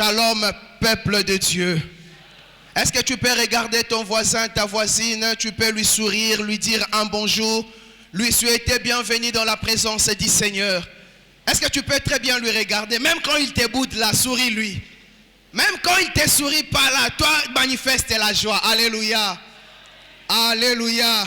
Shalom, peuple de Dieu. Est-ce que tu peux regarder ton voisin, ta voisine, tu peux lui sourire, lui dire un bonjour, lui souhaiter bienvenue dans la présence du Seigneur. Est-ce que tu peux très bien lui regarder, même quand il te boude là, souris-lui. Même quand il te sourit pas là, toi manifeste la joie. Alléluia. Alléluia.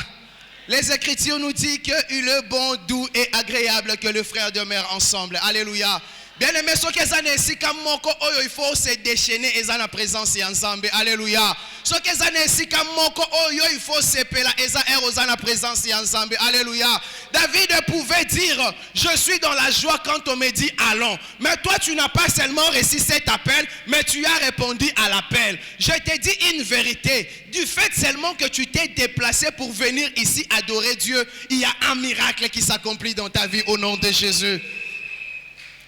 Les Écritures nous disent qu'il est bon, doux et agréable que le frère demeure ensemble. Alléluia. Bien aimé, ce que ça n'est comme moko oyo, il faut se déchaîner et ça la présence ensemble. Alléluia. Ce que ça n'est comme moko oyo, il faut se pela et ça est la présence ensemble. Alléluia. David pouvait dire, je suis dans la joie quand on me dit allons. Mais toi, tu n'as pas seulement reçu cet appel, mais tu as répondu à l'appel. Je te dis une vérité. Du fait seulement que tu t'es déplacé pour venir ici adorer Dieu, il y a un miracle qui s'accomplit dans ta vie au nom de Jésus.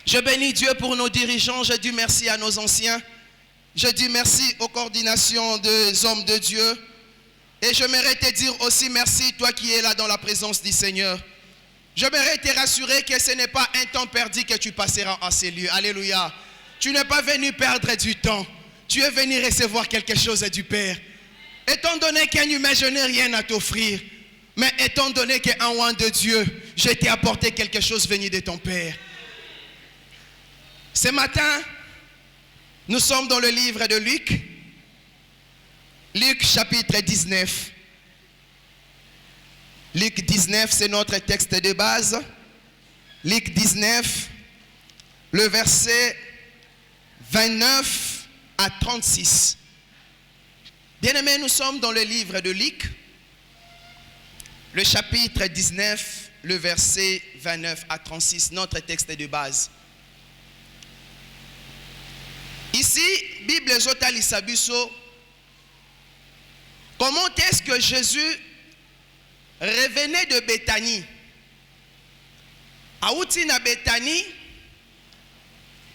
Je bénis Dieu pour nos dirigeants, je dis merci à nos anciens, je dis merci aux coordinations des hommes de Dieu et j'aimerais te dire aussi merci toi qui es là dans la présence du Seigneur. J'aimerais te rassurer que ce n'est pas un temps perdu que tu passeras en ces lieux. Alléluia. Tu n'es pas venu perdre du temps, tu es venu recevoir quelque chose du Père. Étant donné qu'un humain, je n'ai rien à t'offrir, mais étant donné qu'un oint de Dieu, je t'ai apporté quelque chose venu de ton Père. Ce matin, nous sommes dans le livre de Luc. Luc chapitre 19. Luc 19, c'est notre texte de base. Luc 19, le verset 29 à 36. Bien-aimés, nous sommes dans le livre de Luc, le chapitre 19, le verset 29 à 36, notre texte de base. Ici, Bible Zotali Sabiso, comment est-ce que Jésus revenait de Béthanie? Aouti na Béthanie,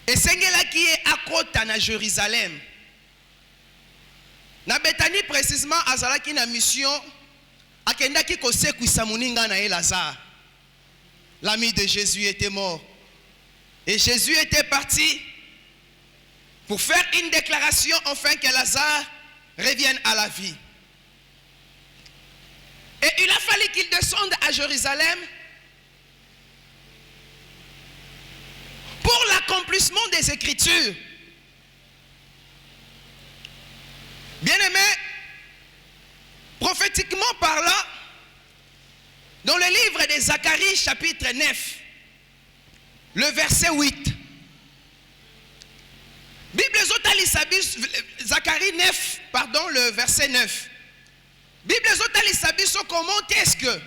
et Sengela qui est à côté na Jérusalem. Na Béthanie précisément, azalaki na mission, akendaki kosekwisa muninga na Lazare. L'ami de Jésus était mort. Et Jésus était parti pour faire une déclaration afin que Lazare revienne à la vie. Et il a fallu qu'il descende à Jérusalem pour l'accomplissement des Écritures. Bien-aimé, prophétiquement parlant, dans le livre de Zacharie chapitre 9, le verset 8, Bible Zotali Sabis, Zacharie 9, pardon, le verset 9. Bible Zotali Sabis, comment est-ce que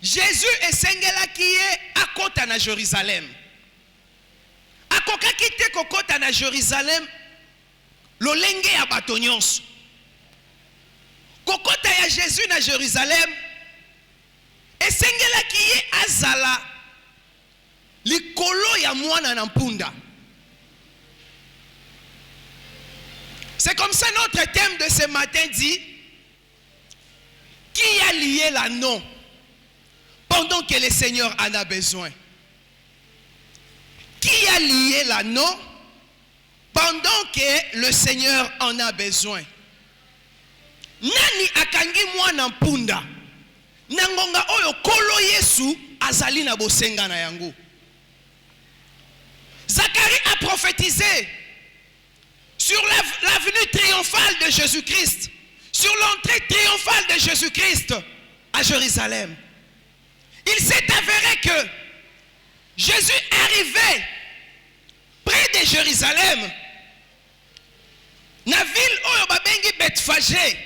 Jésus est Sengela qui est à côté de Jérusalem? À côté de Jérusalem, l'olenge à Batonyons. Côté de Jésus à Jérusalem, et Sengela qui est Azala, l'ikolo ya mwana na mpunda. C'est comme ça notre thème de ce matin dit, qui a lié l'anneau pendant que le Seigneur en a besoin? Qui a lié l'anneau pendant que le Seigneur en a besoin? Nani akangi mwana mpunda nangonga oyo kolo Yesu azali na bosenga na yango. Zacharie a prophétisé sur la venue triomphale de Jésus-Christ, sur l'entrée triomphale de Jésus-Christ à Jérusalem. Il s'est avéré que Jésus arrivait près de Jérusalem, na ville oyo babengi Bethphagée,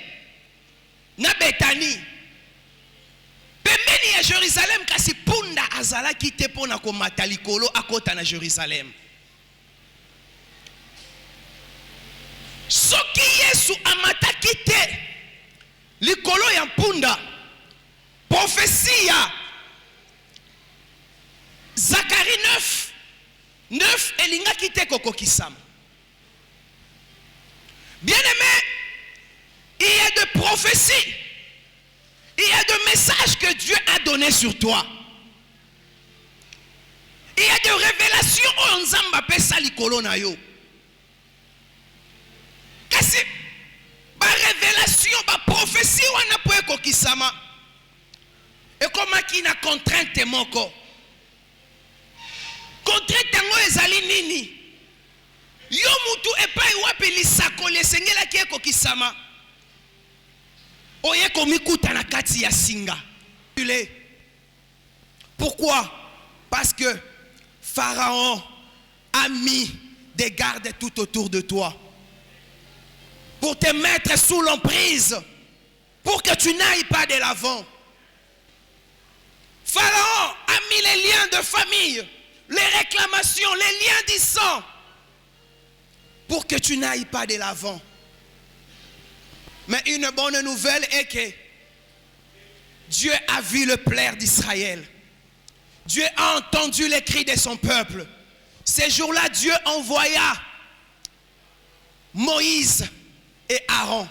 na Béthanie. Pembeni ya Jérusalem kasi punda azalaki te pona komata likolo akota na Jérusalem. Soki Yesu amataki te likolo ya mpunda, prophétie Zacharie 9 elingaki te kokokisama. Bien-aimé, il y a des prophéties, il y a des messages que Dieu a donnés sur toi. Il y a des révélations au nzamba pesa likolo na yo. kasi ba révélation ba prophétie wana po ekokisama ekomaki na contrainte moko. Contrainte yango ezali nini? Yo mutu epai wapi lisakoli esengelaki ekokisama oye komikuta na kati ya singa. Pourquoi? Parce que Pharaon a mis des gardes tout autour de toi pour te mettre sous l'emprise, pour que tu n'ailles pas de l'avant. Pharaon a mis les liens de famille, les réclamations, les liens du sang, pour que tu n'ailles pas de l'avant. Mais une bonne nouvelle est que Dieu a vu le plaire d'Israël. Dieu a entendu les cris de son peuple. Ces jours-là, Dieu envoya Moïse et Aaron.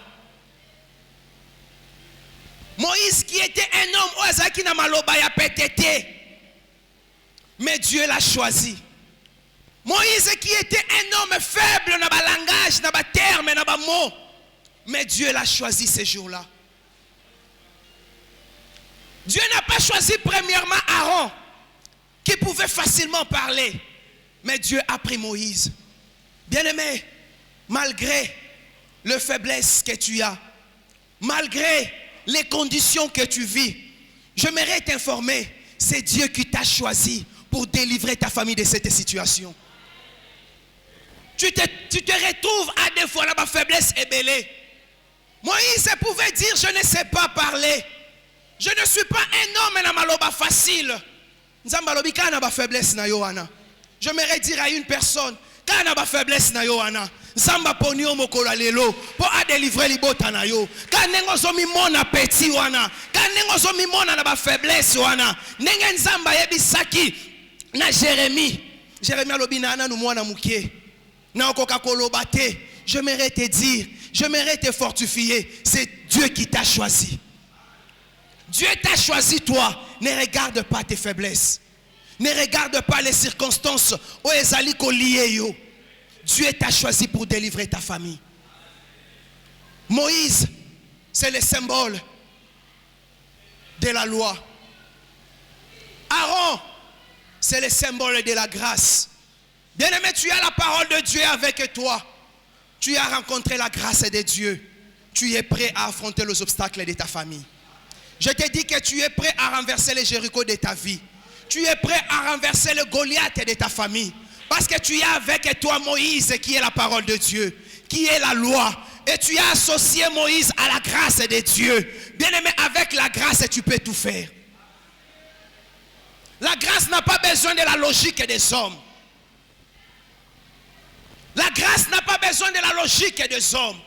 Moïse qui était un homme, mais Dieu l'a choisi. Moïse qui était un homme faible dans le langage, dans le terme, dans le mot, mais Dieu l'a choisi ces jours-là. Dieu n'a pas choisi premièrement Aaron, qui pouvait facilement parler, mais Dieu a pris Moïse. Bien-aimé, malgré les faiblesses que tu as, malgré les conditions que tu vis, j'aimerais t'informer, c'est Dieu qui t'a choisi pour délivrer ta famille de cette situation. Tu te retrouves à des fois la faiblesse ébellée. Moïse pouvait dire, je ne sais pas parler. Je ne suis pas un homme na maloba facile. Nzambalobi kana ba faiblesse na Yohana. J'aimerais dire à une personne, kana ba faiblesse na Yohana. Nzamba poni o mokolo lelo pour a délivrer libota na yo. Kanengo zo mi mona petit wana. Kanengo zo mi mona na ba faiblesse wana. Nenge nzamba yebisaki na Jérémie. Jérémie alobi na ana nu mwana mukie. Na okoka koloba te. J'aimerais te dire, j'aimerais te fortifier. C'est Dieu qui t'a choisi. Dieu t'a choisi toi. Ne regarde pas tes faiblesses. Ne regarde pas les circonstances où ezali ko lié yo. Dieu t'a choisi pour délivrer ta famille. Moïse, c'est le symbole de la loi. Aaron, c'est le symbole de la grâce. Bien-aimé, tu as la parole de Dieu avec toi. Tu as rencontré la grâce de Dieu. Tu es prêt à affronter les obstacles de ta famille. Je te dis que tu es prêt à renverser les Jéricho de ta vie. Tu es prêt à renverser le Goliath de ta famille. Parce que tu as avec toi Moïse qui est la parole de Dieu, qui est la loi. Et tu as associé Moïse à la grâce de Dieu. Bien-aimé, avec la grâce, tu peux tout faire. La grâce n'a pas besoin de la logique des hommes. La grâce n'a pas besoin de la logique des hommes.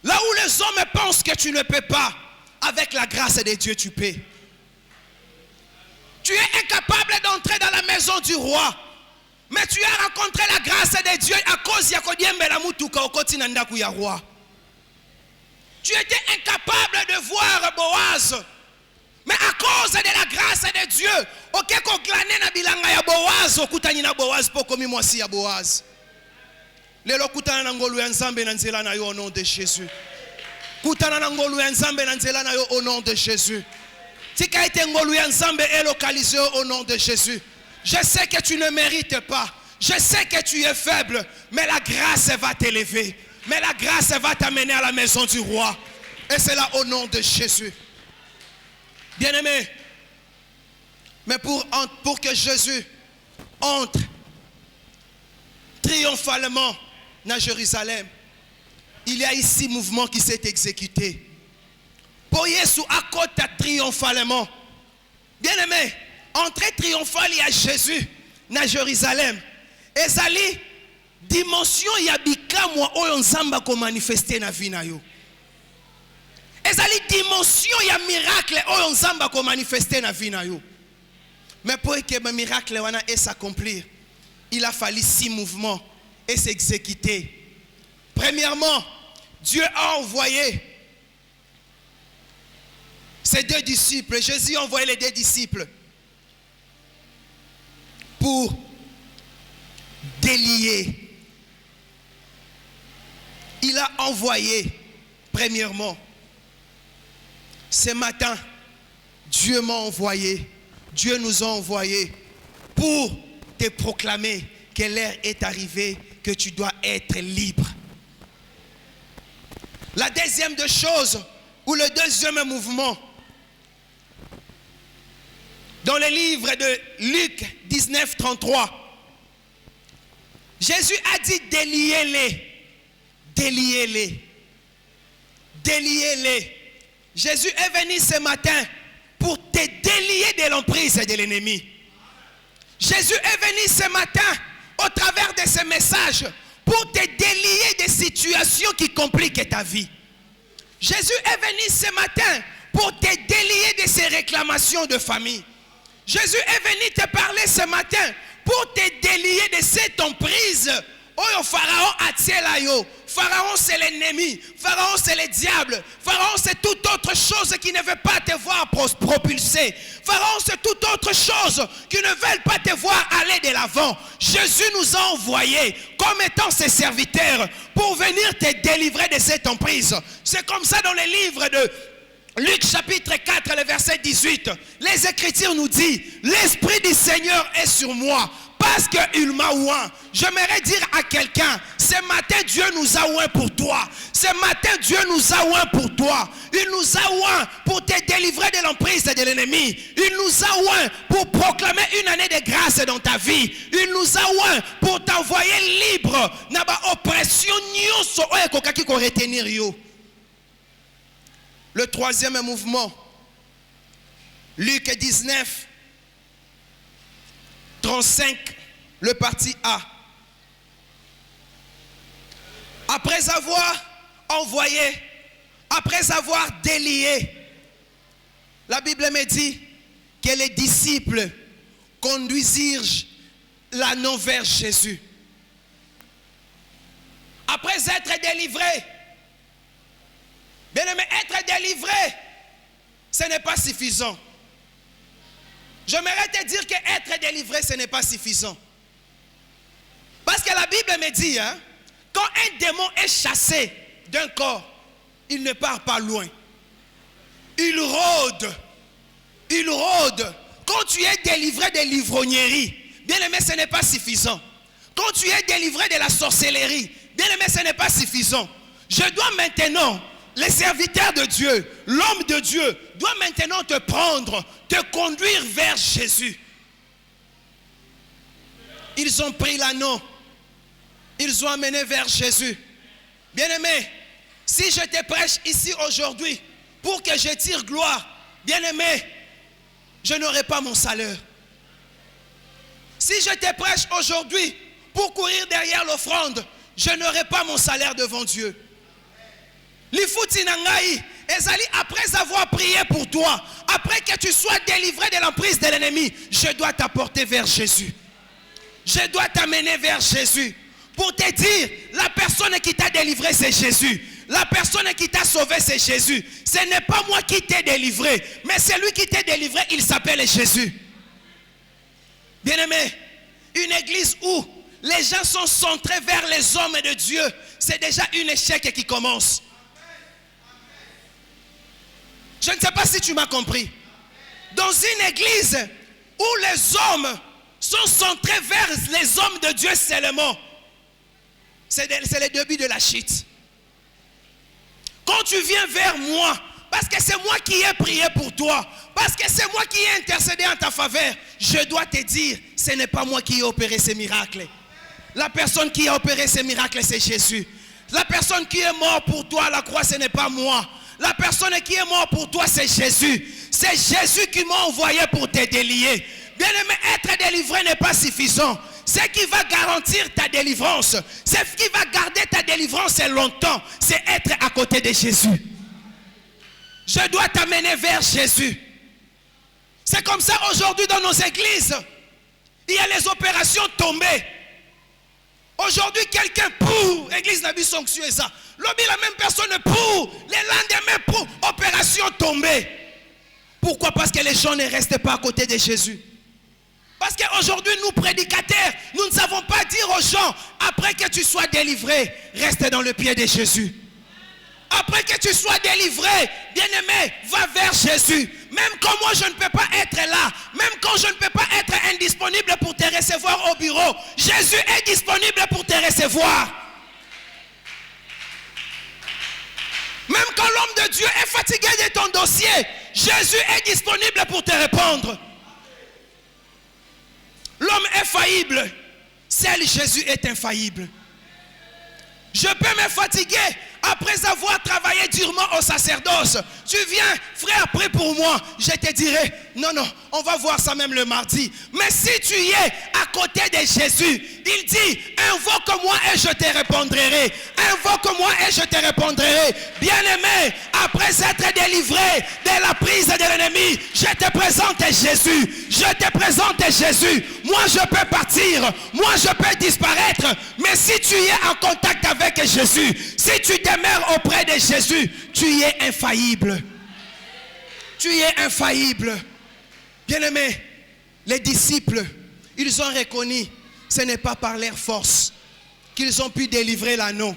Là où les hommes pensent que tu ne peux pas, avec la grâce de Dieu, tu peux. Tu es incapable d'entrer dans la maison du roi. Mais tu as rencontré la grâce de Dieu à cause de roi. Tu étais incapable de voir Boaz. Mais à cause de la grâce de Dieu, ok, ko glané na bilanga ya Boaz, okutani na Boaz po komi mwasi ya Boaz. Lelo kutana na ngolu ya Nzambe na nzela na yo au nom de Jésus. Kutana na ngolu ya Nzambe na nzela na yo au nom de Jésus. Tika ite ngolu ya Nzambe est localisé au nom de Jésus. Je sais que tu ne mérites pas. Je sais que tu es faible. Mais la grâce va t'élever. Mais la grâce va t'amener à la maison du roi. Et c'est là au nom de Jésus. Bien-aimé. Mais pour que Jésus entre triomphalement dans Jérusalem, il y a ici un mouvement qui s'est exécuté. Pour Jésus à côté triomphalement. Bien-aimé. Entrée triomphale, il y a Jésus dans Jérusalem. Et ça dimension yabika moi oyo nzamba ko manifester na vie na yo. Et ça dimension ya miracle oyo nzamba ko manifester na vie na yo. Mais pour que le miracle wana s'accomplir, il a fallu 6 mouvements et s'exécuter. Premièrement, Dieu a envoyé ses 2 disciples. Jésus a envoyé les 2 disciples pour délier. Il l'a envoyé, premièrement. Ce matin, Dieu m'a envoyé, Dieu nous a envoyés pour te proclamer que l'heure est arrivée, que tu dois être libre. La deuxième des choses, ou le deuxième mouvement, dans le livre de Luc 19, 33, Jésus a dit déliez-les, déliez-les, déliez-les. Jésus est venu ce matin pour te délier de l'emprise de l'ennemi. Jésus est venu ce matin au travers de ce message pour te délier des situations qui compliquent ta vie. Jésus est venu ce matin pour te délier de ces réclamations de famille. Jésus est venu te parler ce matin pour te délier de cette emprise. Oh, Pharaon a là yo. Pharaon c'est l'ennemi. Pharaon c'est le diable. Pharaon c'est toute autre chose qui ne veut pas te voir propulser. Pharaon c'est toute autre chose qui ne veut pas te voir aller de l'avant. Jésus nous a envoyés comme étant ses serviteurs pour venir te délivrer de cette emprise. C'est comme ça dans le livre de Luc chapitre 4, le verset 18. Les Écritures nous disent, l'Esprit du Seigneur est sur moi parce qu'il m'a oint. J'aimerais dire à quelqu'un, ce matin Dieu nous a oint pour toi. Ce matin Dieu nous a oint pour toi. Il nous a oint pour te délivrer de l'emprise de l'ennemi. Il nous a oint pour proclamer une année de grâce dans ta vie. Il nous a oint pour t'envoyer libre. Naba oppression nyonso oyo kokaki ko retenir yo. Le troisième mouvement, Luc 19, 35, le parti A. Après avoir envoyé, après avoir délié, la Bible me dit que les disciples conduisirent l'anneau vers Jésus. Après être délivrés, bien aimé, être délivré, ce n'est pas suffisant. J'aimerais te dire que être délivré, ce n'est pas suffisant. Parce que la Bible me dit, quand un démon est chassé d'un corps, il ne part pas loin. Il rôde. Il rôde. Quand tu es délivré de l'ivrognerie, bien aimé, ce n'est pas suffisant. Quand tu es délivré de la sorcellerie, bien aimé, ce n'est pas suffisant. Je dois maintenant, les serviteurs de Dieu, l'homme de Dieu, doit maintenant te prendre, te conduire vers Jésus. Ils ont pris l'anneau. Ils ont amené vers Jésus. Bien-aimé, si je te prêche ici aujourd'hui pour que je tire gloire, bien-aimé, je n'aurai pas mon salaire. Si je te prêche aujourd'hui pour courir derrière l'offrande, je n'aurai pas mon salaire devant Dieu. Lifuti nangai, ezali, après avoir prié pour toi, après que tu sois délivré de l'emprise de l'ennemi, je dois t'apporter vers Jésus. Je dois t'amener vers Jésus. Pour te dire, la personne qui t'a délivré, c'est Jésus. La personne qui t'a sauvé, c'est Jésus. Ce n'est pas moi qui t'ai délivré, mais c'est lui qui t'a délivré, il s'appelle Jésus. Bien-aimé, une église où les gens sont centrés vers les hommes de Dieu, c'est déjà un échec qui commence. Je ne sais pas si tu m'as compris. Dans une église où les hommes sont centrés vers les hommes de Dieu seulement, c'est le début de la chute. Quand tu viens vers moi, parce que c'est moi qui ai prié pour toi, parce que c'est moi qui ai intercédé en ta faveur, je dois te dire, ce n'est pas moi qui ai opéré ces miracles. La personne qui a opéré ces miracles, c'est Jésus. La personne qui est morte pour toi à la croix, ce n'est pas moi. La personne qui est morte pour toi, c'est Jésus. C'est Jésus qui m'a envoyé pour te délier. Bien aimé, être délivré n'est pas suffisant. Ce qui va garantir ta délivrance, ce qui va garder ta délivrance longtemps, c'est être à côté de Jésus. Je dois t'amener vers Jésus. C'est comme ça aujourd'hui dans nos églises. Il y a les opérations tombées. Aujourd'hui, quelqu'un pour église n'a vu sanctuer ça. Lobby, la même personne pour les lendemains pour opération tombée. Pourquoi? Parce que les gens ne restent pas à côté de Jésus. Parce qu'aujourd'hui, nous prédicateurs, nous ne savons pas dire aux gens, après que tu sois délivré, reste dans le pied de Jésus. Après que tu sois délivré, bien-aimé, va vers Jésus. Même quand moi je ne peux pas être là, même quand je ne peux pas être indisponible pour te recevoir au bureau, Jésus est disponible pour te recevoir. Même quand l'homme de Dieu est fatigué de ton dossier, Jésus est disponible pour te répondre. L'homme est faillible, seul Jésus est infaillible. Je peux me fatiguer après avoir travaillé durement au sacerdoce. Tu viens, frère, prie pour moi. Je te dirai, non, on va voir ça même le mardi. Mais si tu y es à côté de Jésus, il dit, invoque-moi et je te répondrai. Invoque-moi et je te répondrai. Bien-aimé, après être délivré de la prise de l'ennemi, je te présente Jésus. Je te présente Jésus. Moi, je peux partir. Moi, je peux disparaître. Mais si tu es en contact avec Jésus, si tu demeures auprès de Jésus, tu y es infaillible. Tu y es infaillible. Bien-aimé, les disciples, ils ont reconnu, ce n'est pas par leur force qu'ils ont pu délivrer l'anneau.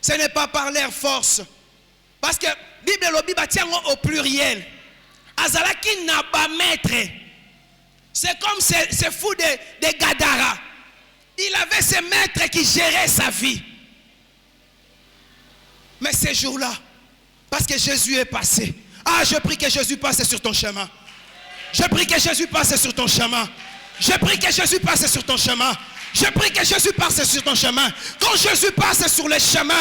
Ce n'est pas par leur force. Parce que Bible tient au pluriel. Azalaki n'a pas maître. C'est comme ce fou de Gadara. Il avait ce maître qui gérait sa vie. Mais ces jours-là, parce que Jésus est passé. Ah, je prie que Jésus passe sur ton chemin. Je prie que Jésus passe sur ton chemin. Je prie que Jésus passe sur ton chemin. Je prie que Jésus passe sur ton chemin. Quand Jésus passe sur le chemin,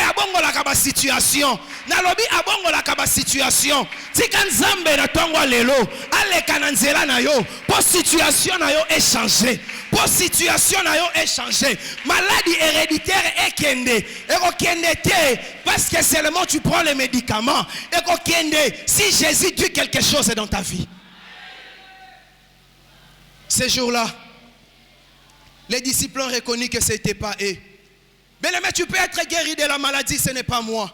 abongo la kaba situation. Nalobi abongo la kaba situation. Tika nzambe na tongo lelo. Ale kananzela na yo. Pour situation na yo est changé. Pour situation na yo est changé. Maladie héréditaire est kende. Eko kende te. Parce que seulement tu prends les médicaments. Eko kende. Si Jésus dit quelque chose dans ta vie. Ces jours-là, les disciples ont reconnu que ce n'était pas eux. Mais tu peux être guéri de la maladie, ce n'est pas moi.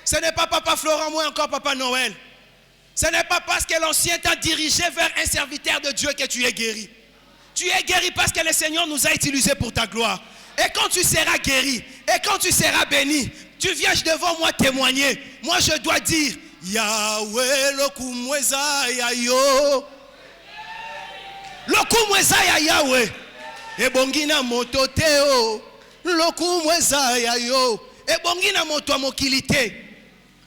Ce n'est pas papa Florent, moi encore papa Noël. Ce n'est pas parce que l'ancien t'a dirigé vers un serviteur de Dieu que tu es guéri. Tu es guéri parce que le Seigneur nous a utilisés pour ta gloire. Et quand tu seras guéri, et quand tu seras béni, tu viens devant moi témoigner. Moi je dois dire, Yahweh lokumweza yayo. Lokumweza ya Yahweh. Ebongina moto teo. Lokumweza yayo. Ebongina moto mokilité.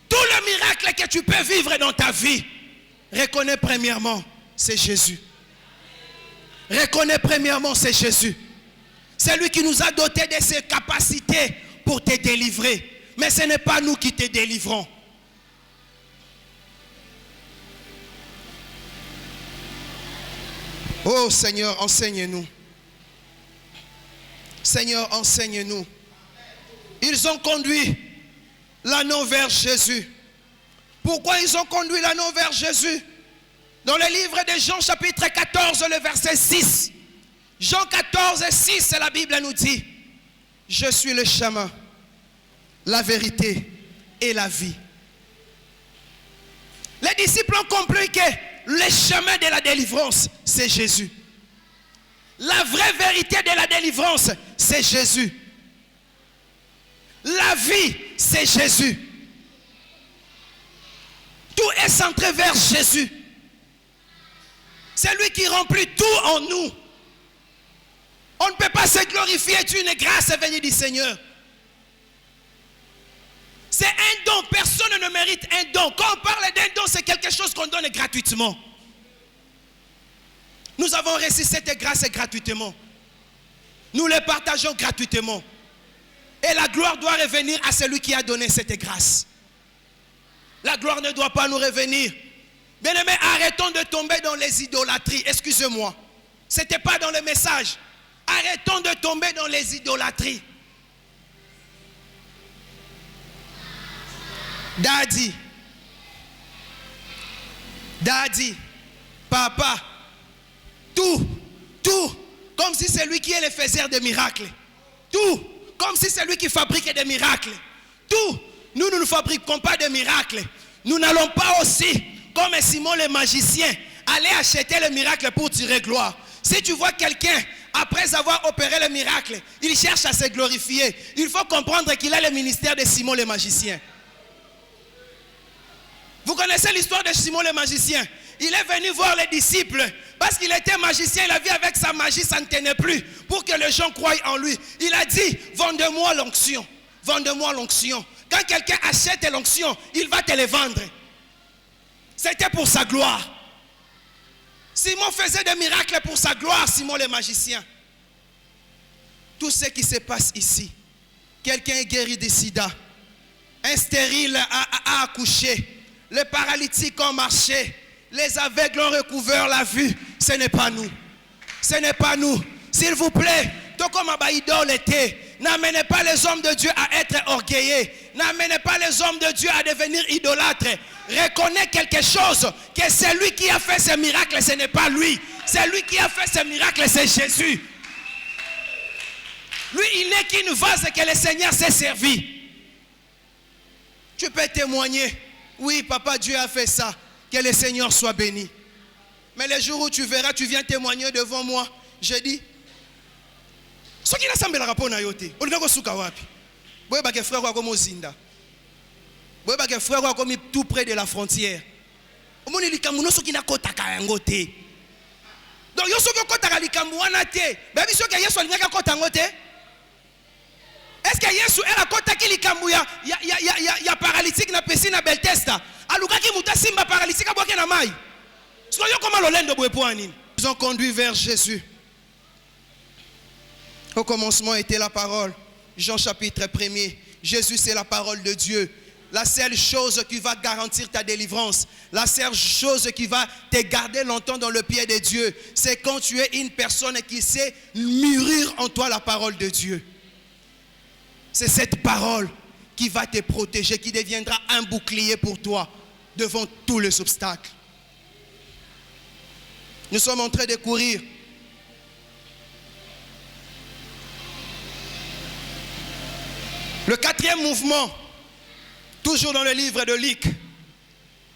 Tout le miracle que tu peux vivre dans ta vie, reconnais premièrement, c'est Jésus. Reconnais premièrement, c'est Jésus. C'est lui qui nous a dotés de ses capacités pour te délivrer. Mais ce n'est pas nous qui te délivrons. Oh Seigneur, enseigne-nous. Seigneur, enseigne-nous. Ils ont conduit l'anneau vers Jésus. Pourquoi ils ont conduit l'anneau vers Jésus? Dans le livre de Jean chapitre 14, le verset 6. Jean 14, 6, la Bible nous dit, je suis le chemin, la vérité et la vie. Les disciples ont compris que le chemin de la délivrance, c'est Jésus. La vraie vérité de la délivrance, c'est Jésus. La vie, c'est Jésus. Tout est centré vers Jésus. C'est lui qui remplit tout en nous. On ne peut pas se glorifier d'une grâce venue du Seigneur. C'est un don. Personne ne mérite un don. Quand on parle d'un don, c'est quelque chose qu'on donne gratuitement. Nous avons reçu cette grâce gratuitement. Nous le partageons gratuitement. Et la gloire doit revenir à celui qui a donné cette grâce. La gloire ne doit pas nous revenir. Bien-aimés, arrêtons de tomber dans les idolâtries. Excusez-moi. Ce n'était pas dans le message. Arrêtons de tomber dans les idolâtries. Daddy, papa, tout, comme si c'est lui qui est le faiseur de miracles. Tout, comme si c'est lui qui fabrique des miracles. Tout, nous ne fabriquons pas de miracles. Nous n'allons pas aussi, comme Simon le magicien, à aller acheter le miracle pour tirer gloire. Si tu vois quelqu'un, après avoir opéré le miracle, il cherche à se glorifier, il faut comprendre qu'il a le ministère de Simon le magicien. Vous connaissez l'histoire de Simon le magicien? Il est venu voir les disciples parce qu'il était magicien, il a vu avec sa magie, ça ne tenait plus pour que les gens croient en lui. Il a dit, vendez-moi l'onction, vendez-moi l'onction. Quand quelqu'un achète l'onction, il va te le vendre. C'était pour sa gloire. Simon faisait des miracles pour sa gloire, Simon le magicien. Tout ce qui se passe ici, quelqu'un est guéri de sida, un stérile a accouché, les paralytiques ont marché, les aveugles ont recouvert la vue. Ce n'est pas nous. Ce n'est pas nous. S'il vous plaît, tout comme idole était, n'amenez pas les hommes de Dieu à être orgueillés. N'amenez pas les hommes de Dieu à devenir idolâtres. Reconnais quelque chose, que c'est lui qui a fait ce miracle, ce n'est pas lui. C'est lui qui a fait ce miracle, c'est Jésus. Lui, il n'est qu'une vase que le Seigneur s'est servi. Tu peux témoigner. Oui, papa, Dieu a fait ça. Que le Seigneur soit béni. Mais le jour où tu verras, tu viens témoigner devant moi. Je dis, ce qui n'a semblé la rapport na yote. On va souka wapi. Boye ba ke frère wa comme Ozinda. Boye ba ke frère wa comme tout près de la frontière. Omoni likamuno so ki na kota ka yangote. Donc yo so ko kota ka likamu wana te. Ba biso ke Yesu alingaka kota ngote. Est-ce que Yesu era kota ki likamu ya paralytique na pesi na Beltesta? Aluka ki muta simba paralytique aboke na mai. Soyo koma lolendo boye po anini. Ils ont conduit vers Jésus. Au commencement était la parole. Jean chapitre 1er. Jésus c'est la parole de Dieu. La seule chose qui va garantir ta délivrance, la seule chose qui va te garder longtemps dans le pied de Dieu, c'est quand tu es une personne qui sait mûrir en toi la parole de Dieu. C'est cette parole qui va te protéger, qui deviendra un bouclier pour toi devant tous les obstacles. Nous sommes en train de courir. Le quatrième mouvement, toujours dans le livre de Luc,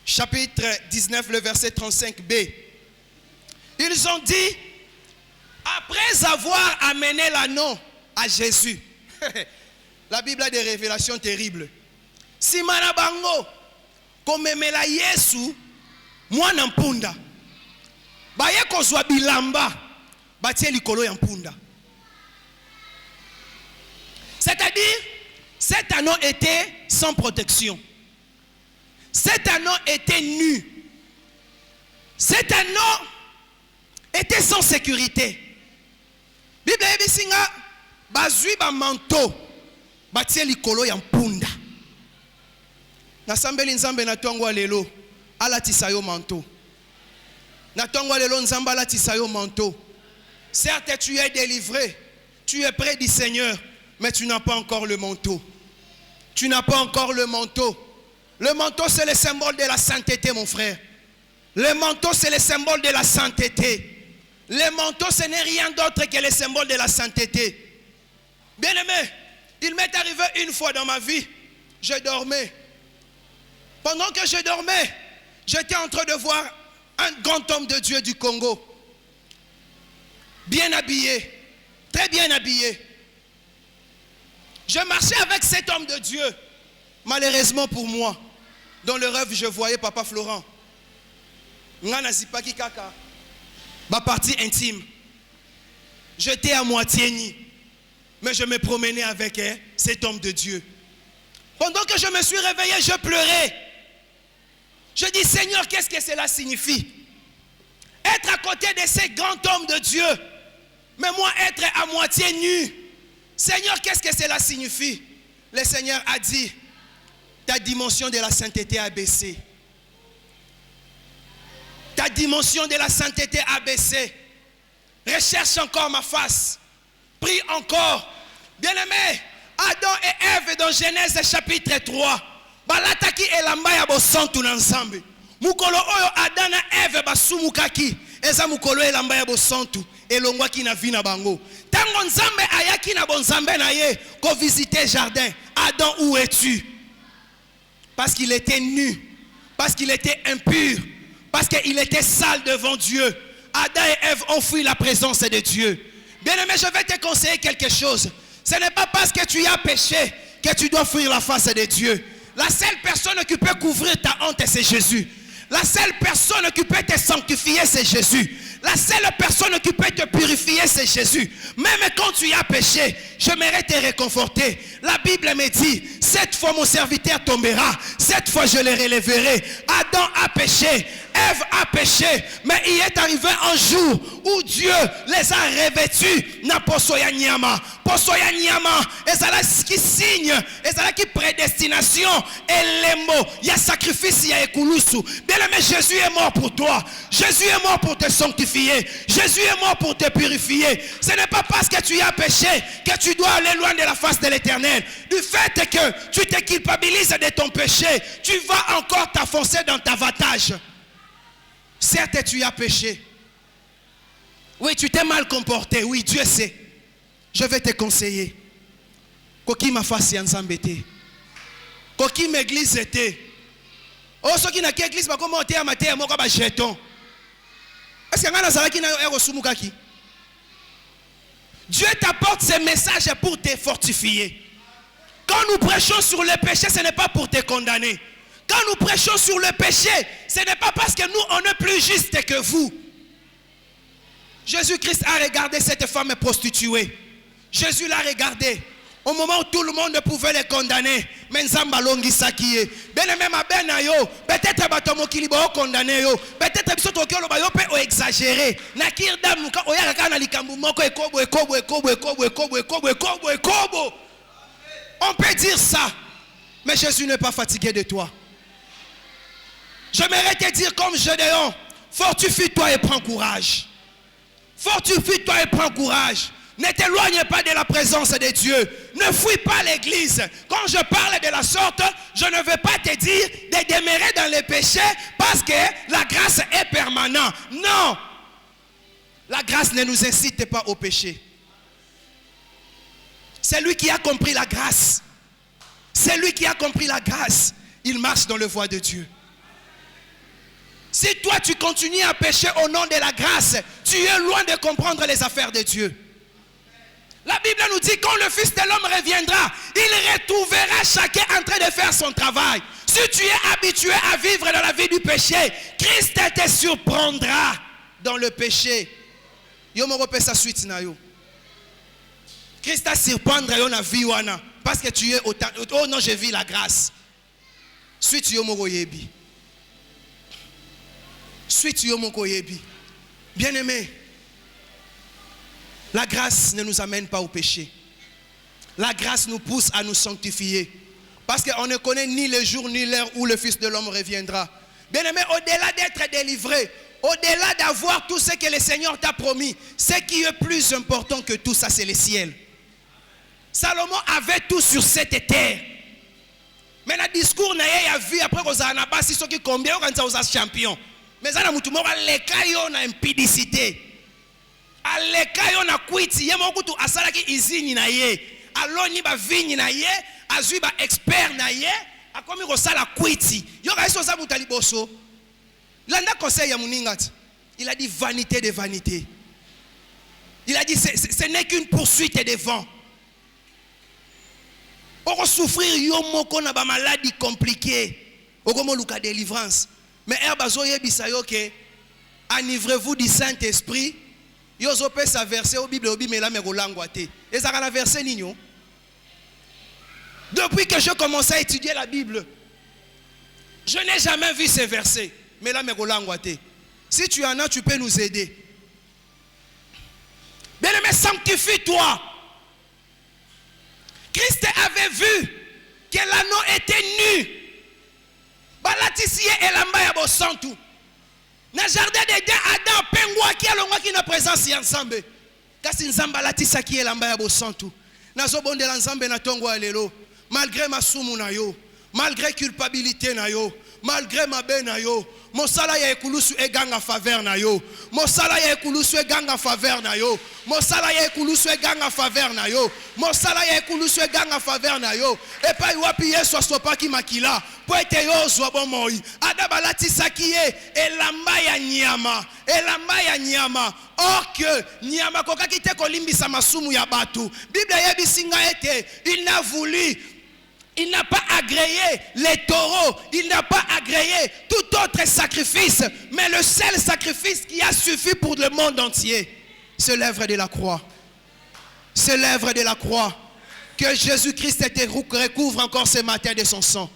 chapitre 19, le verset 35b. Ils ont dit, après avoir amené l'anneau à Jésus, la Bible a des révélations terribles. Si manabango, comme la Yesu, moi nampunda, baye kozwa bilamba, batie likolo ya mpunda. C'est-à-dire, cet anneau était sans protection. Cet anneau était nu. Cet anneau était sans sécurité. Bible ebisinga bazui ba manteau batie likolo ya mpunda. Nasambeli nzambe na tongo lelo alatisa yo manteau. Na tongo lelo nzambe alatisa yo manteau. Certes tu es délivré, tu es près du Seigneur, mais tu n'as pas encore le manteau. Tu n'as pas encore le manteau. Le manteau, c'est le symbole de la sainteté, mon frère. Le manteau, c'est le symbole de la sainteté. Le manteau, ce n'est rien d'autre que le symbole de la sainteté. Bien-aimé, il m'est arrivé une fois dans ma vie, je dormais. Pendant que je dormais, j'étais en train de voir un grand homme de Dieu du Congo. Bien habillé, très bien habillé. Je marchais avec cet homme de Dieu. Malheureusement pour moi, dans le rêve, je voyais Papa Florent. Ma partie intime. J'étais à moitié nu, mais je me promenais avec cet homme de Dieu. Pendant que je me suis réveillé, je pleurais. Je dis, Seigneur, qu'est-ce que cela signifie? Être à côté de ces grands hommes de Dieu, mais moi être à moitié nu. Seigneur, qu'est-ce que cela signifie? Le Seigneur a dit, ta dimension de la sainteté a baissé. Ta dimension de la sainteté a baissé. Recherche encore ma face. Prie encore. Bien-aimé, Adam et Ève dans Genèse chapitre 3. Balataki elamba ya bosantu na nzambe. Mukolo oyo Adam na Ève basumukaki. Eza mukolo elamba ya bosantu. Elongwaki na vi na bango. Tango nzambe ayaki na bonzambe na ye ko visiter jardin. Adam, où es-tu? Parce qu'il était nu, parce qu'il était impur, Parce qu'il était sale devant Dieu. Adam et Ève ont fui la présence de Dieu. Bien-aimé, je vais te conseiller quelque chose. Ce n'est pas parce que tu as péché que tu dois fuir la face de Dieu. La seule personne qui peut couvrir ta honte, c'est Jésus. La seule personne qui peut te sanctifier, c'est Jésus. La seule personne qui peut te purifier, c'est Jésus. Même quand tu as péché, je mérite te réconforter. La Bible me dit, 7 fois mon serviteur tombera, 7 fois je le relèverai. Adam a péché, Ève a péché, mais il est arrivé un jour où Dieu les a revêtus na posoya nyama. Posoya nyama, ezala qui signe, ezala qui prédestination, elembo, il y a sacrifice, il y a ekulusu. Bien-aimé, Jésus est mort pour toi. Jésus est mort pour te sanctifier. Jésus est mort pour te purifier. Ce n'est pas parce que tu as péché que tu dois aller loin de la face de l'Éternel. Du fait que tu te culpabilises de ton péché, tu vas encore t'enfoncer dans ta vatage. Certes, tu as péché. Oui, tu t'es mal comporté. Oui, Dieu sait. Je vais te conseiller. Koki ma face en s'embêter. Koki m'église était. Oh, ceux qui n'ont qu'une église, ma comment on à ma terre, moi comme un jeton. Est-ce qu'il y a un azara qui n'a pas de Dieu t'apporte ces messages pour te fortifier. Quand nous prêchons sur le péché, ce n'est pas pour te condamner. Quand nous prêchons sur le péché, ce n'est pas parce que nous, on est plus juste que vous. Jésus-Christ a regardé cette femme prostituée. Jésus l'a regardé. Au moment où tout le monde pouvait les condamner, mais Nzamba longi sakiye. Bien même à Benayo, peut-être batomo kilibo condamné yo, peut-être biso tokyo lo bayo pe o exagéré. Nakir dam nuka oya kana likambu moko ekobo. On peut dire ça, mais Jésus n'est pas fatigué de toi. J'aimerais te dire comme Gédéon, fortifie-toi et prends courage. Fortifie-toi et prends courage. Ne t'éloigne pas de la présence de Dieu. Ne fuis pas l'église. Quand je parle de la sorte, je ne veux pas te dire de demeurer dans les péchés parce que la grâce est permanente. Non. La grâce ne nous incite pas au péché. C'est lui qui a compris la grâce. C'est lui qui a compris la grâce. Il marche dans le voie de Dieu. Si toi tu continues à pécher au nom de la grâce, tu es loin de comprendre les affaires de Dieu. La Bible nous dit quand le Fils de l'homme reviendra, il retrouvera chacun en train de faire son travail. Si tu es habitué à vivre dans la vie du péché, Christ te surprendra dans le péché. Yo mo repè sa suite na yo. Christ te surprendra yo na vie wana parce que tu es oh non, je vis la grâce. Suite yo mo yebi. Suite yo mo yebi. Bien-aimé, la grâce ne nous amène pas au péché. La grâce nous pousse à nous sanctifier. Parce qu'on ne connaît ni le jour ni l'heure où le Fils de l'homme reviendra. Bien-aimé, au-delà d'être délivré, au-delà d'avoir tout ce que le Seigneur t'a promis, ce qui est plus important que tout ça, c'est le ciel. Salomon avait tout sur cette terre. Mais le discours n'a pas vu après qu'on a pas si ceux qui combien on a champion. Mais ça n'a pas les na impudicité. Aleka yo na kwiti ye mokutu asalaki izini na ye aloni ba vigni na ye azui ba expert na ye akomi ko sala kwiti yo ka iso sa mutali boso landa conseil ya muningati il a dit vanité de vanité. Il a dit ce n'est qu'une poursuite de vent. On souffrir yo moko na ba maladie compliquée okomo luka délivrance mais herbazo yebisa yo ke enivrez-vous du Saint-Esprit. Yozo pe sa verset au Bible obi mela merolango ate. Et ça la verset nigno. Depuis que je commençais à étudier la Bible, je n'ai jamais vu ces versets. Mela merolango ate. Si tu en as, tu peux nous aider. Bien-aimé, sanctifie-toi. Christ avait vu que l'anneau était nu. Balatisie et lamba ya bosantu. Na jardin d'Éden, Adam pengwa ki alongwa ki na présence ya Nzambe. Kasi Nzambe alatisa ki elamba ya bosantu. Nazo bondela Nzambe na tongo ya lelo. Malgré masumu na yo, Malgré culpabilité na yo, malgré mabe na yo, mosala ya ekulusu eganga faveur na yo. Mosala ya ekulusu eganga faveur na yo. Mosala ya ekulusu eganga faveur na yo. Mosala ya ekulusu eganga faveur na yo. Et pa wapi Yesu asopaki makila. Po ete yo zwa bomoi. Adabalati sakiye elamba ya nyama. Elamba ya nyama. Or que nyama kokaki te kolimbisa masumu ya batu. Bible yebisinga ete il n'a pas agréé les taureaux, il n'a pas agréé tout autre sacrifice, mais le seul sacrifice qui a suffi pour le monde entier, c'est l'œuvre de la croix. C'est l'œuvre de la croix que Jésus-Christ recouvre encore ce matin de son sang.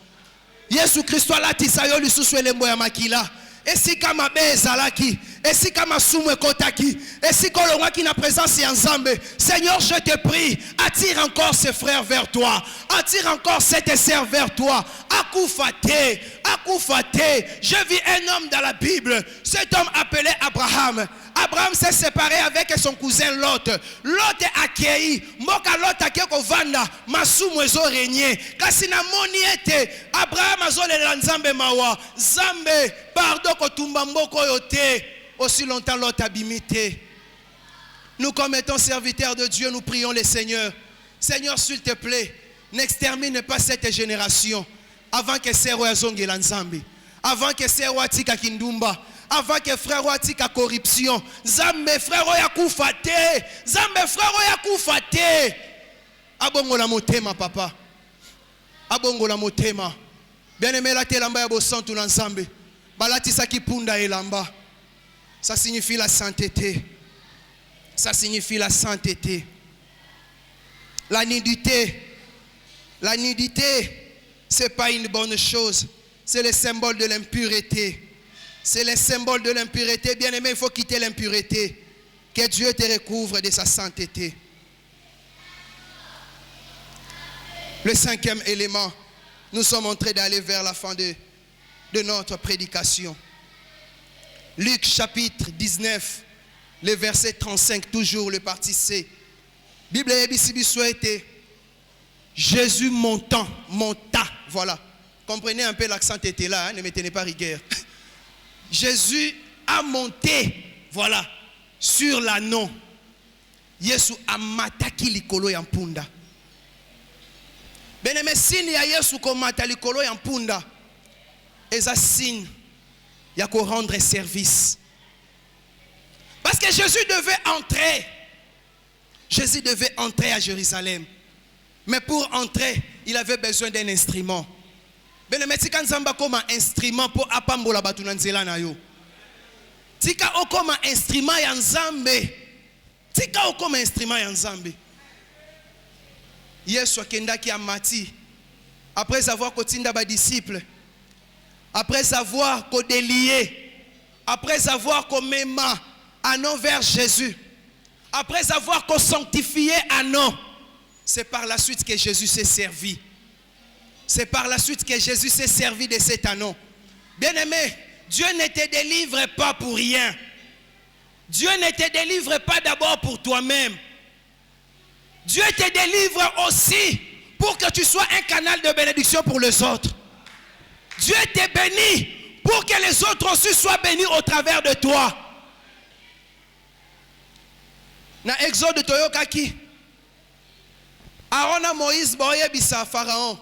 Jésus-Christ la tisayo lisusu elembo ya makila. Esi kama bezalaki, esi kama sumu ekotaki, esi kolongwaki na présence ya Nzambe. Seigneur, je te prie, attire encore ces frères vers toi. Attire encore cette sœur vers toi. Akoufate, akoufate. Je vis un homme dans la Bible. Cet homme appelé Abraham. Abraham s'est séparé avec son cousin Lot. Lot est accueilli. Moka Lot a keko vanda. Masumu ezo régné. Kasi na moni ete. Abraham azo le Nzambe mawa. Zambe, pardon kotumba mboko yote. Aussi longtemps Lot abimité. Nous comme étant serviteurs de Dieu, nous prions le Seigneur. Seigneur, s'il te plaît, n'extermine pas cette génération. Avant que Sero Yazonge Nzambe. Avant que Sero Atika Kindumba. Avant que frère Watika corruption. Zambe frère Yakufa te. Zambe frère Yakufa te. Abongo la motema papa. Abongo la motema. Bien-aimé la telamba ya bosantu na Nzambe. Balati saki punda elamba. Ça signifie la sainteté. Ça signifie la sainteté. La nudité. La nudité, c'est pas une bonne chose. C'est le symbole de l'impureté. C'est le symbole de l'impureté. Bien aimé, il faut quitter l'impureté. Que Dieu te recouvre de sa sainteté. Le cinquième élément, nous sommes en train d'aller vers la fin de notre prédication. Luc chapitre 19, le verset 35, toujours le parti C. Bible était Jésus monta, voilà. Comprenez un peu l'accent était là, hein, ne me tenez pas rigueur. Jésus a monté, voilà, sur l'anneau. Yesu amataki likolo ya mpunda. Beneme signe ya Yesu komata likolo ya mpunda. Eza signe ya ko rendre service. Parce que Jésus devait entrer. Jésus devait entrer à Jérusalem. Mais pour entrer, il avait besoin d'un instrument. Beneme tika nzamba koma instrument pour apambola batu na nzela na yo. Tika okoma instrument ya Nzambe. Tika okoma instrument ya Nzambe. Yesu akendaki amati. Après avoir kotinda ba disciples. Après avoir kodélié. Après avoir komema anon vers Jésus. Après avoir sanctifié anon. C'est par la suite que Jésus s'est servi. C'est par la suite que Jésus s'est servi de cet anneau. Bien-aimé, Dieu ne te délivre pas pour rien. Dieu ne te délivre pas d'abord pour toi-même. Dieu te délivre aussi pour que tu sois un canal de bénédiction pour les autres. Dieu te bénit pour que les autres aussi soient bénis au travers de toi. Dans Exode Toyokaki, Aaron Moïse boye bisa Pharaon.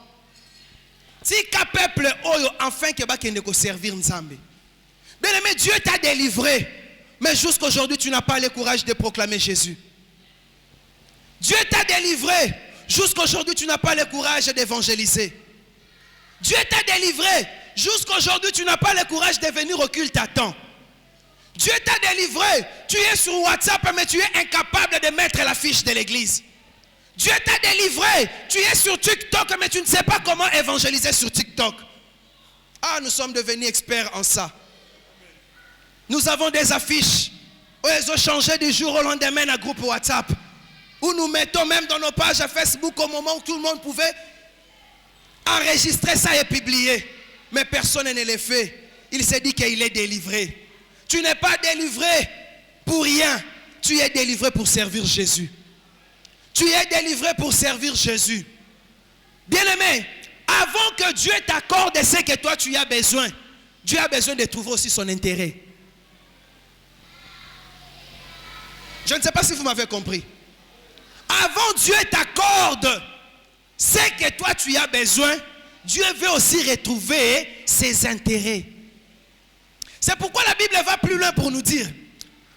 Tika peuple oyo enfin que ba kende ko servir Nzambe. Bien-aimé, Dieu t'a délivré, mais jusqu'à aujourd'hui tu n'as pas le courage de proclamer Jésus. Dieu t'a délivré, jusqu'à aujourd'hui tu n'as pas le courage d'évangéliser. Dieu t'a délivré, jusqu'à aujourd'hui tu n'as pas le courage de venir au culte à temps. Dieu t'a délivré, tu es sur WhatsApp mais tu es incapable de mettre l'affiche de l'église. Dieu t'a délivré, tu es sur TikTok mais tu ne sais pas comment évangéliser sur TikTok. Ah, nous sommes devenus experts en ça. Nous avons des affiches où elles ont changé du jour au lendemain un groupe WhatsApp. Où nous mettons même dans nos pages Facebook au moment où tout le monde pouvait enregistrer ça et publier. Mais personne ne le fait. Il s'est dit qu'il est délivré. Tu n'es pas délivré pour rien. Tu es délivré pour servir Jésus. Tu es délivré pour servir Jésus. Bien-aimé, Avant que Dieu t'accorde ce que toi tu as besoin, Dieu a besoin de trouver aussi son intérêt. Je ne sais pas si vous m'avez compris. Avant Dieu t'accorde ce que toi tu as besoin, Dieu veut aussi retrouver ses intérêts. C'est pourquoi la Bible va plus loin pour nous dire,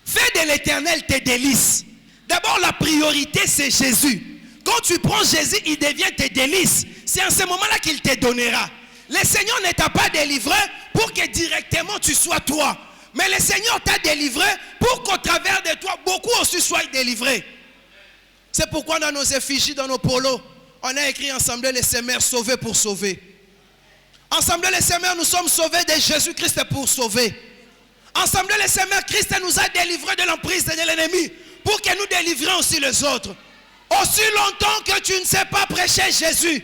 fais de l'Éternel tes délices. D'abord la priorité c'est Jésus. Quand tu prends Jésus, il devient tes délices. C'est en ce moment-là qu'il te donnera. Le Seigneur ne t'a pas délivré pour que directement tu sois toi. Mais le Seigneur t'a délivré pour qu'au travers de toi, beaucoup aussi soient délivrés. C'est pourquoi dans nos effigies, dans nos polos, on a écrit ensemble les semeurs sauvés pour sauver. Ensemble les semeurs, nous sommes sauvés de Jésus-Christ pour sauver. Ensemble les semeurs, Christ nous a délivrés de l'emprise de l'ennemi pour que nous délivrions aussi les autres. Aussi longtemps que tu ne sais pas prêcher Jésus,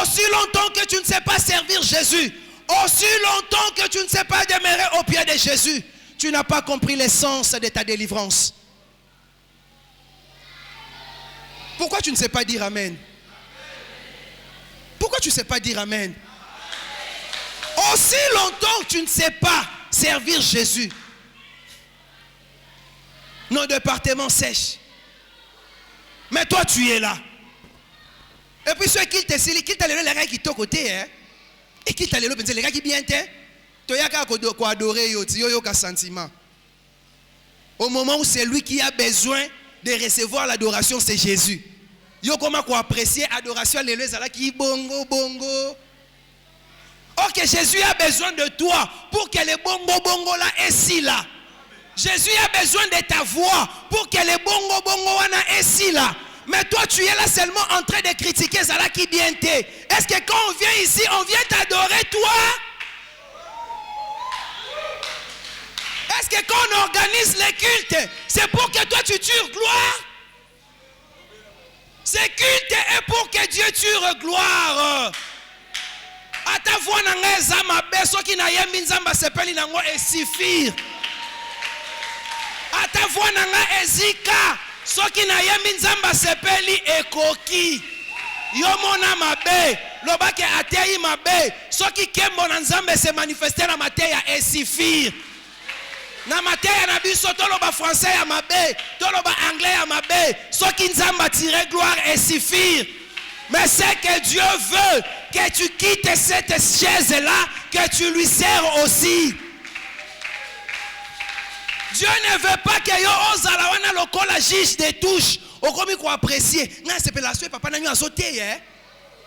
aussi longtemps que tu ne sais pas servir Jésus, aussi longtemps que tu ne sais pas demeurer au pied de Jésus, tu n'as pas compris l'essence de ta délivrance. Pourquoi tu ne sais pas dire Amen? Pourquoi tu ne sais pas dire Amen? Aussi longtemps que tu ne sais pas servir Jésus, nos départements sèchent. Mais toi tu es là. Et puis ceux qui te silent, qui t'allèrent les gars qui t'ont côté, et qui t'allèrent les gars qui bien t'es, tu as qu'à adorer, tu as qu'un sentiment. Au moment où c'est lui qui a besoin de recevoir l'adoration, c'est Jésus. Yo comment quoi apprécier l'adoration, les là qui bongo bongo. Ok, Jésus a besoin de toi pour que les bongo bongo là est si là. Jésus a besoin de ta voix pour que les bongo bongo wana est si là. Mais toi tu es là seulement en train de critiquer ça là qui bien t'es. Est-ce que quand on vient ici, on vient t'adorer toi? Est-ce que quand on organise les cultes, c'est pour que toi tu tures gloire? Ces cultes est pour que Dieu tue gloire. A ta voix nanga ezama beso ki na yembi nzamba sepeli nango esifir. A ta voix nanga ezika soki na yembi nzamba sepeli ekoki. Yo mona mabe lobake atei mabe soki kembo na nzambe se manifester na mateya esifir. Na mateya na biso toloba français ya mabe, toloba anglais ya mabe, soki nzamba tire gloire esifir. Mais c'est que Dieu veut que tu quittes cette chaise-là, que tu lui sers aussi. Dieu ne veut pas que yo ozalawana lokola juge de touche. Okomi ko apprécier. Nga sepelation papa na nyo azote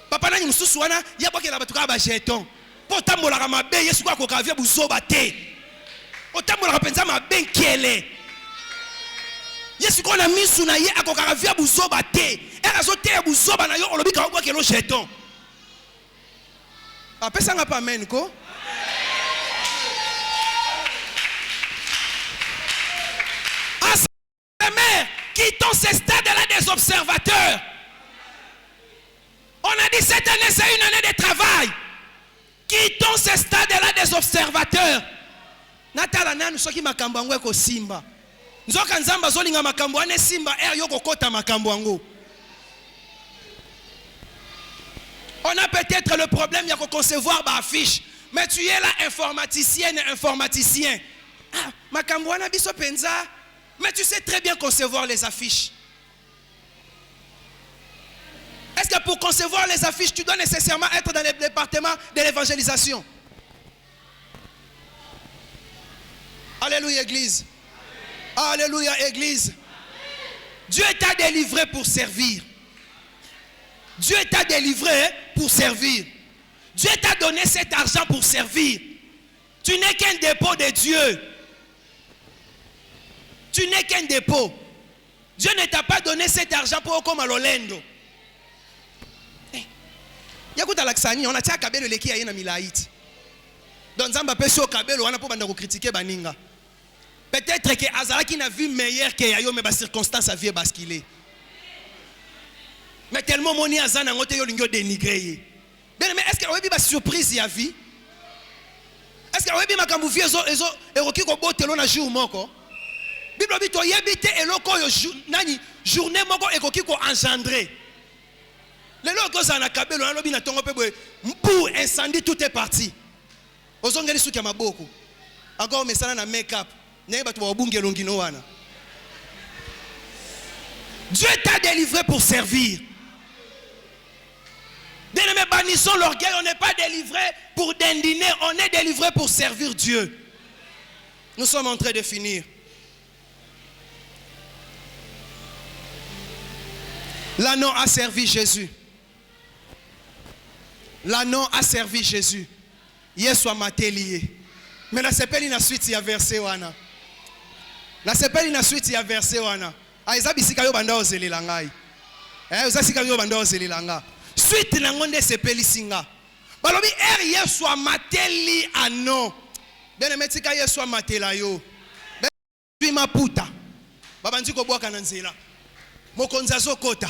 Papa na nyo mususu wana ya boke la batuka ba jeton. Po tambola ka mabe Yesu kwa ko kavia buzoba te. Otambola penza mabe nkele. Yesu ko na misu na ye akokaka via buzoba te. Erazote ya buzoba na yo olobi ka kwa kelo jeton. Apesa nga pa amen ko? Quittons ce stade-là des observateurs. On a dit cette année c'est une année de travail. Quittons ce stade-là des observateurs. Natala nanu soki makambo yango eko simba. Nzoka nzamba zolinga makambo ane simba yoko kota makambo yango. On a peut-être le problème de concevoir ma affiche. Mais tu es là informaticienne et informaticien. Ah, makambo wana biso penza. Mais tu sais très bien concevoir les affiches. Est-ce que pour concevoir les affiches, tu dois nécessairement être dans le département de l'évangélisation? Alléluia, Église. Alléluia, Église. Dieu t'a délivré pour servir. Dieu t'a délivré pour servir. Dieu t'a donné cet argent pour servir. Tu n'es qu'un dépôt de Dieu. Tu n'es qu'un dépôt. Dieu ne t'a pas donné cet argent pour comme à l'Olendo. Yakuta laksani, on a tia kabelo leki ya yena milaït. Donc Zamba peut so kabelo wana pour banda ko critiquer baninga. Peut-être que Azara qui n'a vu meilleur que yayo mais ba circonstance a vie basculer. Mais tellement moni Azana ngote yo lingo dénigrer. Bien mais est-ce que oyebi ba surprise ya vie? Est-ce que oyebi makambu vie ezo eroki ko botelo na jour moko? Bible dit oyebite eloko yo nani journée moko ekoki ko engendrer. Les locaux en akabelo, on a bien attendu pour incendie, tout est parti. Aux ongles sous qui beaucoup. Encore mais ça na make-up. N'est pas toi bunge longino wana. Dieu t'a délivré pour servir. Bien-aimés, bannissons l'orgueil. On n'est pas délivré pour dindiner, on est délivré pour servir Dieu. Nous sommes en train de finir. L'agneau a servi Jésus. L'agneau a servi Jésus. Yesu a maté lié. Mais la sepeli na suite ya verset wana. La sepeli na suite ya verset wana. Aiza bisika yo banda ozelela ngai. Ozasika yo banda ozelela nga. Suite na ngonde sepeli singa. Balobi Yesu a maté li ano. Bien-aimé tika Yesu a maté la yo. Bi maputa. Babandi ko boka na nzela. Mokonzazo kota.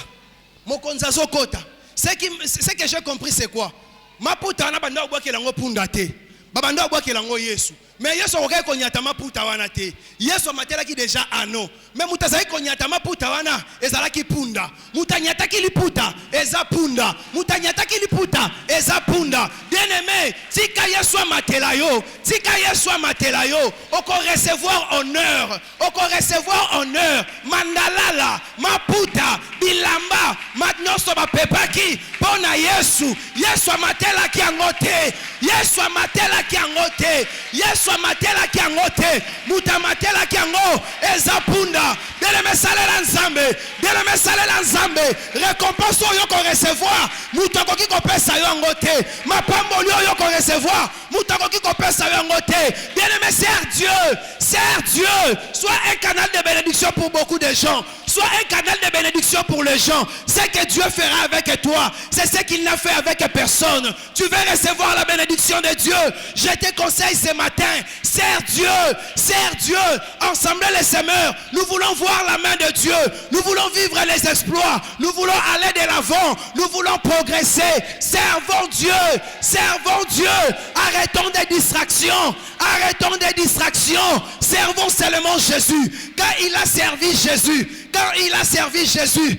Mokonzazo kota. Ce que j'ai compris c'est quoi? Maputa na banda obwa kelango punda te. Babanda obwa kelango Yesu. Mais Yesu okoka konyata maputa wana te. Yesu matela ki déjà ano. Mais mutazai konyata maputa wana ezala ki punda. Mutanyata ki liputa eza punda. Mutanyata ki liputa eza punda. Bien-aimé, tika Yesu matela yo. Tika Yesu matela yo. Oko recevoir honneur. Oko recevoir honneur. Mandalala, maputa, bilamba, matnoso ba pepaki pona Yesu. Yesu matela ki angote. Yesu matela ki angote. Yesu matela ki angote. Muta matela ki ango ezapunda. Bien-aimé salela nzambe. Bien-aimé salela nzambe. Récompense yo ko recevoir. Muta ko ki ko pesa yo angote. Mapambo yo ko recevoir. Muta ko ki ko pesa yo angote. Bien-aimé sers Dieu. Sers Dieu. Sois un canal de bénédiction pour beaucoup de gens. Sois un canal de bénédiction pour les gens. Ce que Dieu fera avec toi, c'est ce qu'il n'a fait avec personne. Tu veux recevoir la bénédiction de Dieu. Je te conseille ce matin, sers Dieu, sers Dieu. Ensemble les semeurs, nous voulons voir la main de Dieu. Nous voulons vivre les exploits. Nous voulons aller de l'avant. Nous voulons progresser. Servons Dieu, servons Dieu. Arrêtons des distractions. Arrêtons des distractions. Servons seulement Jésus. Car il a servi Jésus. Quand il a servi Jésus,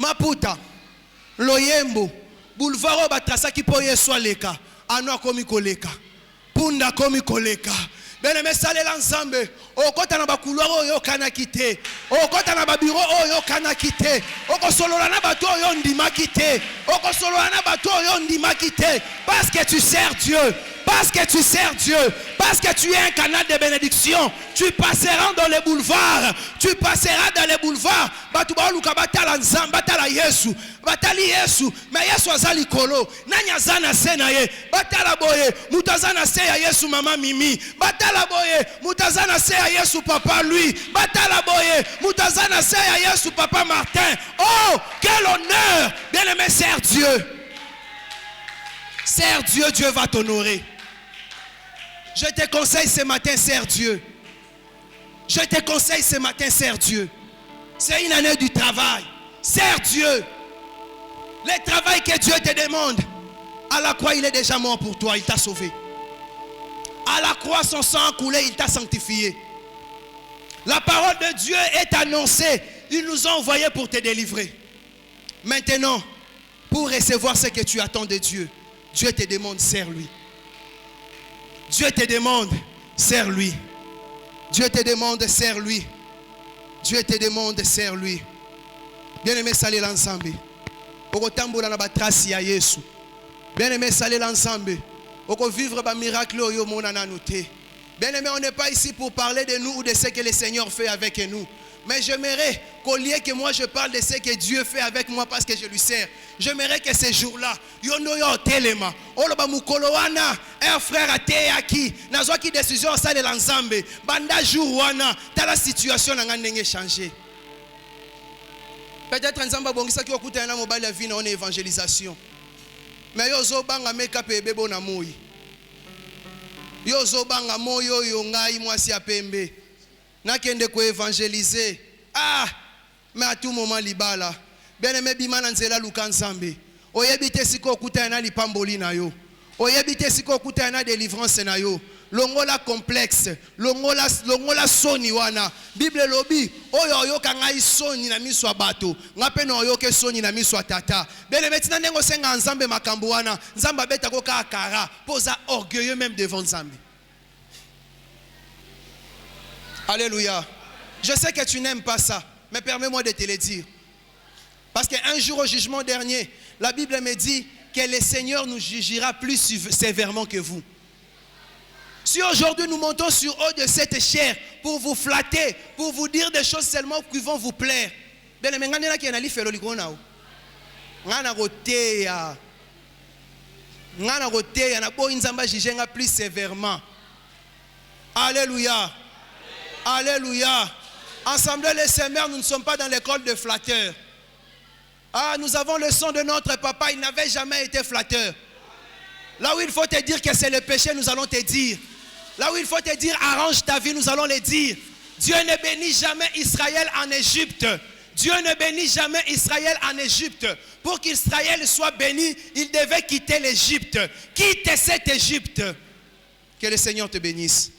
Maputa, Loyembo, Boulevard Batrasaki po Yesu aleka, Ano komi koleka, Punda komi koleka. Bien-aimé, salé l'ensemble. Okota na ba couloir oyo kana kite. Okota na ba bureau oyo kana kite. Okosolola na bato oyo ndima kite. Okosolola na bato oyo ndima kite. Parce que tu sers Dieu. Parce que tu sers Dieu. Parce que tu es un canal de bénédiction. Tu passeras dans les boulevards. Tu passeras dans les boulevards. Batu ba luka batala nzamba batala Yesu. Batali Yesu. Mais Yesu azali kolo. Nanya zana sena ye. Batala boye. Mutazana se ya Yesu mama Mimi. Batala boye. Mutazana se ya Yesu papa lui. Batala boye. Mutazana se ya Yesu papa Martin. Oh, quel honneur. Bien-aimé, sers Dieu. Sers Dieu, Dieu va t'honorer. Je te conseille ce matin, sers Dieu. Je te conseille ce matin, sers Dieu. C'est une année du travail. Sers Dieu. Le travail que Dieu te demande, à la croix, il est déjà mort pour toi. Il t'a sauvé. À la croix, son sang a coulé, il t'a sanctifié. La parole de Dieu est annoncée. Il nous a envoyés pour te délivrer. Maintenant, pour recevoir ce que tu attends de Dieu, Dieu te demande, sers-lui. Dieu te demande, sers-lui. Dieu te demande, sers-lui. Dieu te demande, sers-lui. Bien-aimé, salut l'ensemble. Oko tambola na batrasi ya Yesu. Bien-aimé, salut l'ensemble. Oko vivre ba miracle yo mona na noté. Bien-aimé, on n'est pas ici pour parler de nous ou de ce que le Seigneur fait avec nous. Mais j'aimerais qu'au lieu que moi je parle de ce que Dieu fait avec moi parce que je lui sers, j'aimerais que ces jours-là, yono yo telema, oloba mukolo wana, un frère ateyaki, nazwa ki décision ça de l'ensemble, banda jour wana, ta la situation na ngandenge changer. Peut-être nzamba bongisa ki okuta na mobile vie na on évangélisation. Mais yo zo banga make-up ebebo na moyi. Yo zo banga moyo yo ngai mwasi apembe. Nakende ko évangéliser. Ah, mais à tout moment libala. Bien-aimé bimana nzela luka nzambe. Oyebite siko okuta na lipamboli na yo. oyebite siko kuta na délivrance na yo. Longola complexe, longola soni wana. Bible lobi, oyo yoka ngai soni na miso ya bato, ngape no yoke soni na miso ya tata. Bele metina nengo senga nzambe makambo wana, nzamba beta ko ka akara, posa orgueilleux même devant nzambe. Alléluia. Je sais que tu n'aimes pas ça, mais permets-moi de te le dire. Parce qu'un jour au jugement dernier, la Bible me dit que le Seigneur nous jugera plus sévèrement que vous. Si aujourd'hui nous montons sur haut de cette chair pour vous flatter, pour vous dire des choses seulement qui vont vous plaire, plus sévèrement. Alléluia. Alléluia. Ensemble les seigneurs, nous ne sommes pas dans l'école de flatteurs. Ah, nous avons le son de notre papa, il n'avait jamais été flatteur. Là où il faut te dire que c'est le péché, nous allons te dire. Là où il faut te dire arrange ta vie, nous allons le dire. Dieu ne bénit jamais Israël en Égypte. Dieu ne bénit jamais Israël en Égypte. Pour qu'Israël soit béni, il devait quitter l'Égypte. Quitte cette Égypte. Que le Seigneur te bénisse.